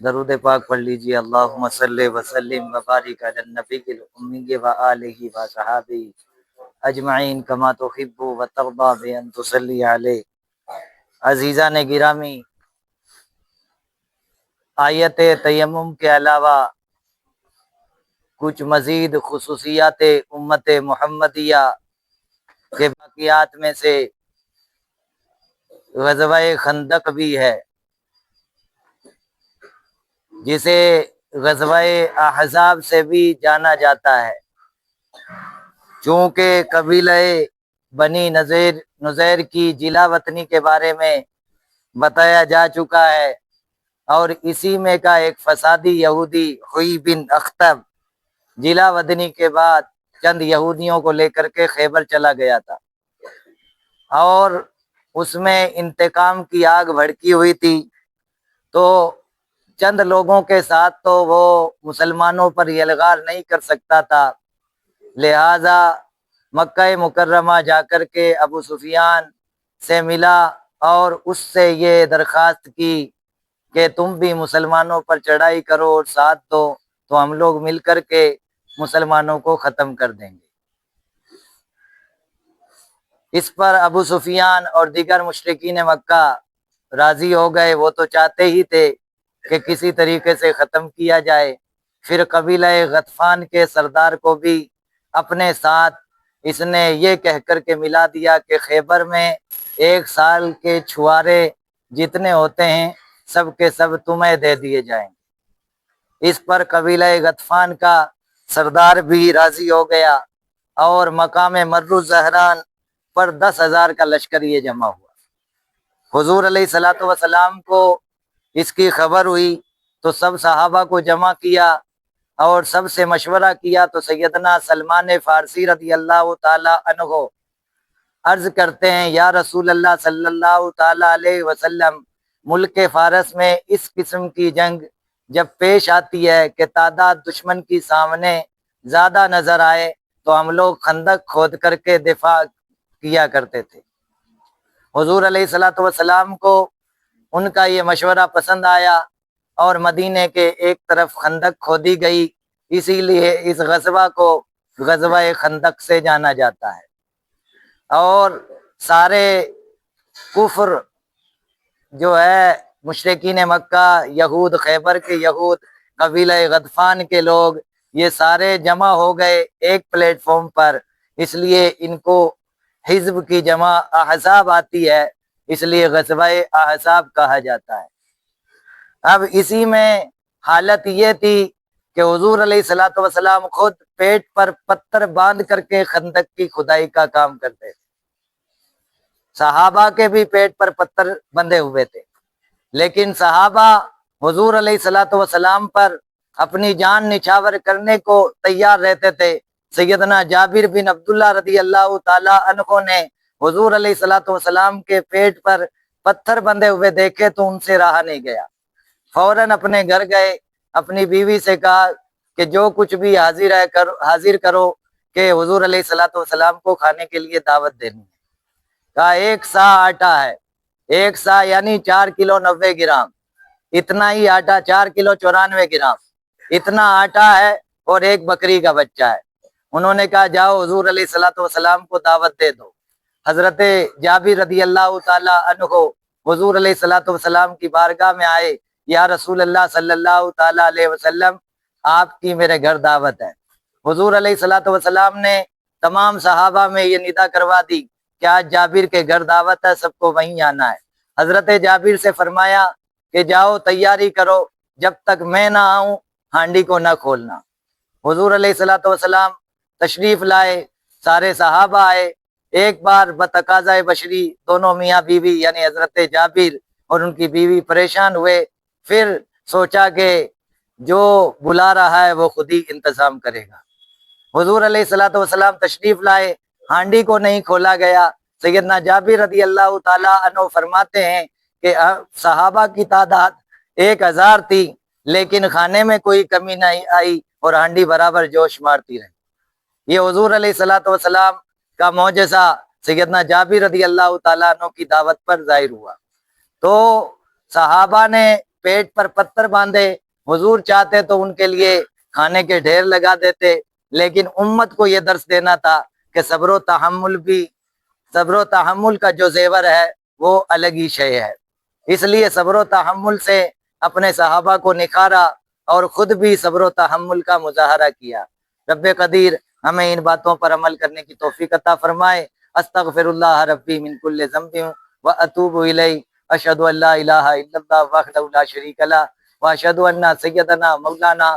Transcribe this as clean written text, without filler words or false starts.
درود پاک پڑھ لیجیے۔ اللہم صلی وسلم وبارک علی النبی الامی و آلہ و صحابہ اجمعین کما تحب و ترضی بان تصلی علیہ۔ عزیزان گرامی، آیت تیمم کے علاوہ کچھ مزید خصوصیات امت محمدیہ کے باقیات میں سے غزوہ خندق بھی ہے، جسے غزوہ احزاب سے بھی جانا جاتا ہے، چونکہ قبیلہ بنی نذیر کی جلا وطنی کے بارے میں بتایا جا چکا ہے، اور اسی میں کا ایک فسادی یہودی ہوئی بن اخطب جلا وطنی کے بعد چند یہودیوں کو لے کر کے خیبر چلا گیا تھا، اور اس میں انتقام کی آگ بھڑکی ہوئی تھی، تو چند لوگوں کے ساتھ تو وہ مسلمانوں پر یلغار نہیں کر سکتا تھا، لہذا مکہ مکرمہ جا کر کے ابو سفیان سے ملا اور اس سے یہ درخواست کی کہ تم بھی مسلمانوں پر چڑھائی کرو اور ساتھ دو، تو ہم لوگ مل کر کے مسلمانوں کو ختم کر دیں گے۔ اس پر ابو سفیان اور دیگر مشرکین مکہ راضی ہو گئے، وہ تو چاہتے ہی تھے کہ کسی طریقے سے ختم کیا جائے۔ پھر قبیلہ غطفان کے سردار کو بھی اپنے ساتھ اس نے یہ کہہ کر کے ملا دیا کہ خیبر میں 1 سال کے چھوارے جتنے ہوتے ہیں سب کے سب تمہیں دے دیے جائیں گے۔ اس پر قبیلہ غطفان کا سردار بھی راضی ہو گیا، اور مقام مرو زہران پر 10,000 کا لشکر یہ جمع ہوا۔ حضور علیہ الصلوۃ والسلام کو اس کی خبر ہوئی تو سب صحابہ کو جمع کیا اور سب سے مشورہ کیا، تو سیدنا سلمان فارسی رضی اللہ تعالی عنہ عرض کرتے ہیں، یا رسول اللہ صلی اللہ تعالی علیہ وسلم، ملک فارس میں اس قسم کی جنگ جب پیش آتی ہے کہ تعداد دشمن کی سامنے زیادہ نظر آئے تو ہم لوگ خندق کھود کر کے دفاع کیا کرتے تھے۔ حضور علیہ الصلوۃ والسلام کو ان کا یہ مشورہ پسند آیا، اور مدینے کے ایک طرف خندق کھودی گئی، اسی لیے اس غزوہ کو غزوہ خندق سے جانا جاتا ہے۔ اور سارے کفر جو ہے مشرکین مکہ، یہود خیبر کے یہود، قبیلہ غطفان کے لوگ، یہ سارے جمع ہو گئے ایک پلیٹ فارم پر، اس لیے ان کو حزب کی جمع احزاب آتی ہے، اس لیے غزوہ احزاب کہا جاتا ہے۔ اب اسی میں حالت یہ تھی کہ حضور علیہ الصلوۃ والسلام خود پیٹ پر پتھر باندھ کر کے خندق کی کھدائی کا کام کرتے تھے، صحابہ کے بھی پیٹ پر پتھر بندھے ہوئے تھے، لیکن صحابہ حضور علیہ الصلوۃ والسلام پر اپنی جان نچھاور کرنے کو تیار رہتے تھے۔ سیدنا جابر بن عبداللہ رضی اللہ تعالی عنہ نے حضور علیہ الصلوۃ والسلام کے پیٹ پر پتھر بندھے ہوئے دیکھے تو ان سے رہا نہیں گیا، فوراً اپنے گھر گئے، اپنی بیوی سے کہا کہ جو کچھ بھی حاضر کرو کہ حضور علیہ الصلوۃ والسلام کو کھانے کے لیے دعوت دینی ہے۔ کہا 1 سا آٹا ہے، 1 سا یعنی 4 کلو 90 گرام، اتنا ہی آٹا، 4 کلو 94 گرام، اتنا آٹا ہے، اور ایک بکری کا بچہ ہے۔ انہوں نے کہا جاؤ حضور علیہ الصلوۃ والسلام کو دعوت دے دو۔ حضرت جابر رضی اللہ تعالی عنہ حضور علیہ الصلوۃ والسلام کی بارگاہ میں آئے، یا رسول اللہ صلی اللہ تعالی علیہ وسلم، آپ کی میرے گھر دعوت ہے۔ حضور علیہ الصلوۃ والسلام نے تمام صحابہ میں یہ ندا کروا دی کہ آج جابر کے گھر دعوت ہے، سب کو وہیں آنا ہے۔ حضرت جابر سے فرمایا کہ جاؤ تیاری کرو، جب تک میں نہ آؤں ہانڈی کو نہ کھولنا۔ حضور علیہ الصلوۃ والسلام تشریف لائے، سارے صحابہ آئے، ایک بار بتقاضۂ بشری دونوں میاں بیوی یعنی حضرت جابر اور ان کی بیوی پریشان ہوئے، پھر سوچا کہ جو بلا رہا ہے وہ خود ہی انتظام کرے گا۔ حضور علیہ الصلوۃ والسلام تشریف لائے، ہانڈی کو نہیں کھولا گیا۔ سیدنا جابر رضی اللہ تعالی عنہ فرماتے ہیں کہ صحابہ کی تعداد 1000 تھی، لیکن کھانے میں کوئی کمی نہیں آئی اور ہانڈی برابر جوش مارتی رہی۔ یہ حضور علیہ الصلوۃ والسلام کا معجزہ سیدنا جابر رضی اللہ تعالیٰ عنہ کی دعوت پر ظاہر ہوا۔ تو صحابہ نے پیٹ پر پتھر باندھے، حضور چاہتے تو ان کے لیے کھانے کے ڈھیر لگا دیتے، لیکن امت کو یہ درس دینا تھا کہ صبر و تحمل کا جو زیور ہے وہ الگ ہی شے ہے۔ اس لیے صبر و تحمل سے اپنے صحابہ کو نکھارا اور خود بھی صبر و تحمل کا مظاہرہ کیا۔ رب قدیر ہمیں ان باتوں پر عمل کرنے کی توفیق عطا فرمائے۔ استغفر اللہ ربی من کل ذنب واتوب الیہ، اشہد ان لا الہ الا اللہ وحدہ لا شریک لہ واشہد ان سیدنا مولانا